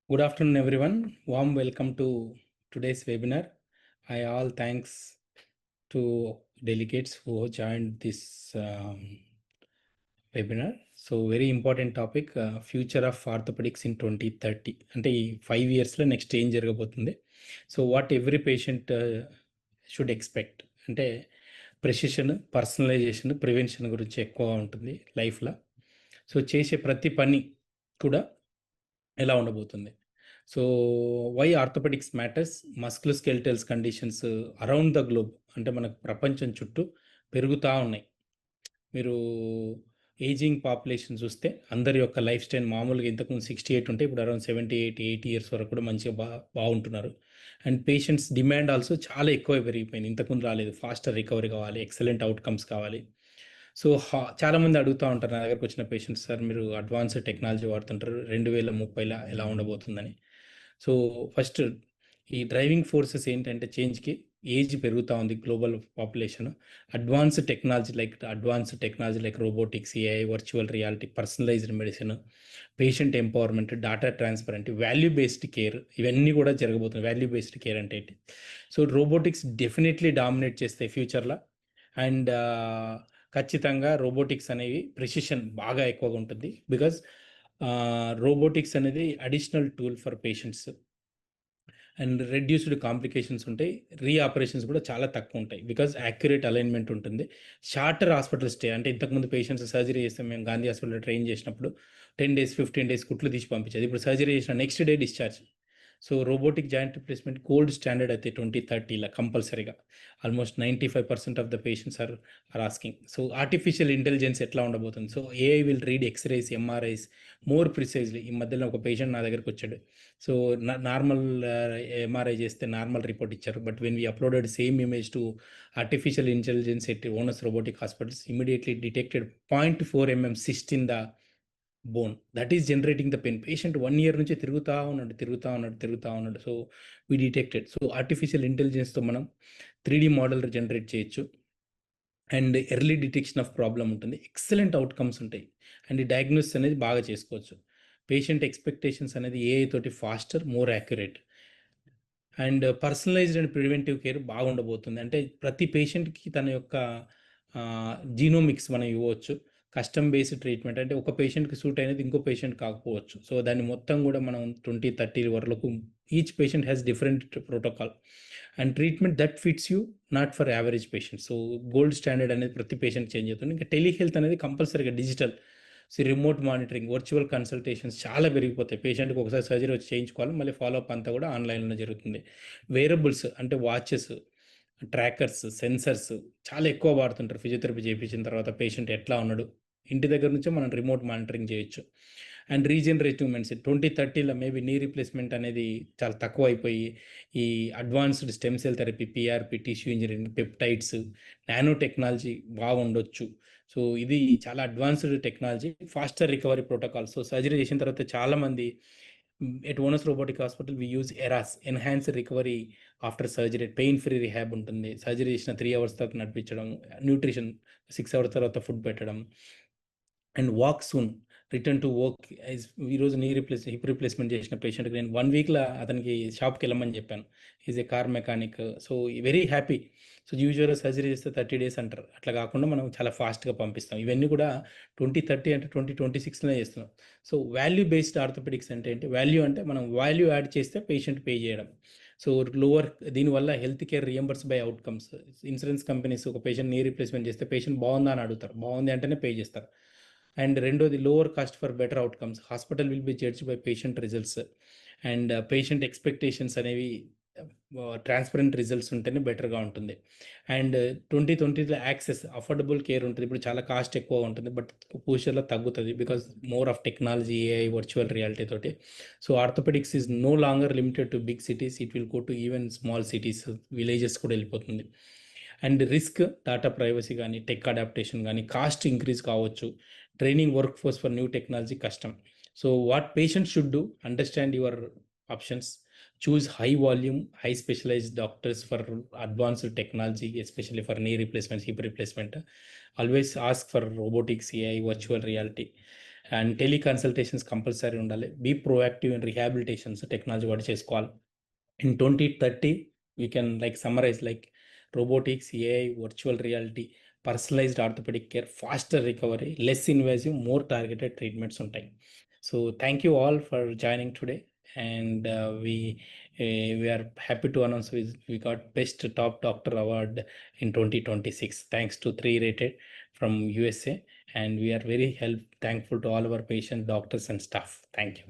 Good afternoon, everyone. Warm welcome to today's webinar. I all thanks to delegates who joined this webinar. So very important topic, future of orthopedics in 2030. అంటే ఈ 5 yearsలో next ఏం జరగబోతుంది. So what every patient should expect అంటే precision, personalisation, prevention గురించి ఎక్కువ ఉంటుంది లైఫ్లో. So చేసే ప్రతి పని కూడా ఎలా ఉండబోతుంది. So why orthopaedics matters, musculoskeletals conditions around the globe అంటే మనకు ప్రపంచం చుట్టూ పెరుగుతూ ఉన్నాయి. మీరు ఏజింగ్ పాపులేషన్ చూస్తే అందరి యొక్క లైఫ్ స్టైల్ మామూలుగా ఇంతకుముందు 68 ఉంటే ఇప్పుడు అరౌండ్ 78-80 ఇయర్స్ వరకు కూడా మంచిగా బాగుంటున్నారు. అండ్ పేషెంట్స్ డిమాండ్ ఆల్సో చాలా ఎక్కువ పెరిగిపోయింది. ఇంతకుముందు రాలేదు. ఫాస్టర్ రికవరీ కావాలి, ఎక్సలెంట్ అవుట్కమ్స్ కావాలి. సో చాలామంది అడుగుతూ ఉంటారు నా దగ్గరకు వచ్చిన పేషెంట్స్, సార్ మీరు అడ్వాన్స్డ్ టెక్నాలజీ వాడుతుంటారు 2030లో ఎలా ఉండబోతుందని. సో ఫస్ట్ ఈ డ్రైవింగ్ ఫోర్సెస్ ఏంటంటే చేంజ్కి ఏజ్ పెరుగుతూ ఉంది, global population. Advanced technology like robotics, AI, virtual reality, personalised medicine, patient empowerment, data transparent, value based care, ఇవన్నీ కూడా జరగబోతుంది. వాల్యూ బేస్డ్ కేర్ అంటే ఏంటి? సో రోబోటిక్స్ డెఫినెట్లీ డామినేట్ చేస్తాయి ఫ్యూచర్లో. అండ్ ఖచ్చితంగా రోబోటిక్స్ అనేవి ప్రెసిషన్ బాగా ఎక్కువగా ఉంటుంది. బికాజ్ రోబోటిక్స్ అనేది additional tool for patients and reduced complications ఉంటాయి. ఆపరేషన్స్ కూడా చాలా తక్కువ ఉంటాయి బికాజ్ యాక్యురేట్ అలైన్మెంట్ ఉంటుంది. షార్టర్ హాస్పిటల్ స్టే అంటే ఇంతకుముందు పేషెంట్స్ సర్జరీ చేస్తే మేము గాంధీ హాస్పిటల్లో ట్రైన్ చేసినప్పుడు 10 days 15 days కుట్లు తీసి పంపించేది. ఇప్పుడు సర్జరీ చేసిన next day discharge. So robotic joint replacement gold standard అయితే 2030లో కంపల్సరీగా almost 95% of the patients are asking. So artificial intelligence ఎట్లా ఉండబోతుంది? So AI will read X-rays, MRIs more precisely. ఈ మధ్యలో ఒక పేషెంట్ నా దగ్గరకు వచ్చాడు. సో నార్మల్ ఎంఆర్ఐ చేస్తే నార్మల్ రిపోర్ట్ ఇచ్చారు. But when we uploaded same image to artificial intelligence at Onus robotic hospitals, immediately detected 0.4 mm cyst in the bone that is generating the pain. Patient 1 year నుంచి తిరుగుతూ ఉన్నాడు. So we detected. So artificial ఇంటెలిజెన్స్తో మనం 3D model generate చేయొచ్చు. And early detection of problem ఉంటుంది. Excellent outcomes ఉంటాయి. And ఈ diagnosis అనేది బాగా చేసుకోవచ్చు. పేషెంట్ ఎక్స్పెక్టేషన్స్ అనేది ఏఐ తోటి faster, more accurate and personalised and preventive care బాగుండబోతుంది. అంటే ప్రతి పేషెంట్కి తన యొక్క జీనోమిక్స్ మనం ఇవ్వచ్చు. కస్టమ్ బేస్డ్ ట్రీట్మెంట్ అంటే ఒక పేషెంట్కి సూట్ అయినది ఇంకో పేషెంట్ కాకపోవచ్చు. సో దాన్ని మొత్తం కూడా మనం 2030 వరకు each patient has different protocol and treatment that fits you, not for average patient. So gold standard అనేది ప్రతి పేషెంట్ చేంజ్ అవుతుంది. ఇంకా టెలిహెల్త్ అనేది కంపల్సరీగా digital. So remote monitoring, virtual consultations చాలా పెరిగిపోతాయి. పేషెంట్కి ఒకసారి సర్జరీ వచ్చి చేయించుకోవాలి, మళ్ళీ ఫాలోఅప్ అంతా కూడా ఆన్లైన్లో జరుగుతుంది. వేరబుల్స్ అంటే వాచెస్, ట్రాకర్స్, సెన్సర్స్ చాలా ఎక్కువ వాడుతుంటారు. ఫిజియోథెరపీ చేయించిన తర్వాత పేషెంట్ ఎట్లా ఉన్నాడు ఇంటి దగ్గర నుంచే మనం రిమోట్ మానిటరింగ్ చేయొచ్చు. అండ్ రీజనరేటివ్ మెడిసిన్ 2030లో మేబీ నీ రీప్లేస్మెంట్ అనేది చాలా తక్కువ అయిపోయి ఈ advanced stem cell therapy, PRP, tissue engineering, peptides, nano technology బాగుండొచ్చు. సో ఇది చాలా advanced technology, faster recovery protocol. So surgery చేసిన తర్వాత చాలామంది at Onus robotic hospital we use ERAS, enhance recovery after surgery, pain free rehab ఉంటుంది. Surgery చేసిన 3 hours తర్వాత నడిపించడం, న్యూట్రిషన్ 6 hours తర్వాత ఫుడ్ పెట్టడం and walk soon, return to work. ఈరోజు హిప్ రీప్లేస్మెంట్ చేసిన పేషెంట్కి నేను 1 weekలో అతనికి షాప్కి వెళ్ళమని చెప్పాను. Is a car mechanic. So very happy. So యూజువల్గా సర్జరీ చేస్తే 30 days అంటారు. అట్లా కాకుండా మనం చాలా ఫాస్ట్గా పంపిస్తాం. ఇవన్నీ కూడా 2030 అంటే 2026లోనే చేస్తున్నాం. సో వాల్యూ బేస్డ్ ఆర్థోపెడిక్స్ అంటే ఏంటి? వాల్యూ అంటే మనం వాల్యూ యాడ్ చేస్తే పేషెంట్ పే చేయడం. సో దీనివల్ల health care reimburse by outcomes. Insurance companies ఒక పేషెంట్ నీ రీప్లేస్మెంట్ చేస్తే పేషెంట్ బాగుందా అని అడుగుతారు. బాగుంది అంటేనే పే చేస్తారు. అండ్ రెండోది lower caste for better outcomes. Hospital will be judged by patient results and patient expectations అనేవి ట్రాన్స్పరెంట్ రిజల్ట్స్ ఉంటేనే బెటర్గా ఉంటుంది. అండ్ 2020లో యాక్సెస్, అఫోర్డబుల్ కేర్ ఉంటుంది. ఇప్పుడు చాలా కాస్ట్ ఎక్కువ ఉంటుంది, బట్ ఫ్యూచర్లో తగ్గుతుంది because more of technology, AI, virtual reality తోటి. So orthopaedics is no longer limited to big cities, it will go to even small cities, villages కూడా వెళ్ళిపోతుంది. అండ్ రిస్క్, డాటా ప్రైవసీ కానీ, టెక్ అడాప్టేషన్ కానీ, cost increase కావచ్చు, training work force for new technology కష్టం. So what patient should do, understand your options, choose high volume, high specialized doctors for advanced technology, especially for knee replacement, hip replacement. Always ask for robotics, AI, virtual reality. And teleconsultations compulsory ఉండాలి. Be proactive in rehabilitations technology వాడి చేసుకోవాలి. In 2030, we can like summarize like robotics, AI, virtual reality, personalized orthopedic care, faster recovery, less invasive, more targeted treatments on time. So thank you all for joining today. And we are happy to announce we got best top doctor award in 2026 thanks to 3 rated from USA. And we are very thankful to all our patient doctors and staff. Thank you.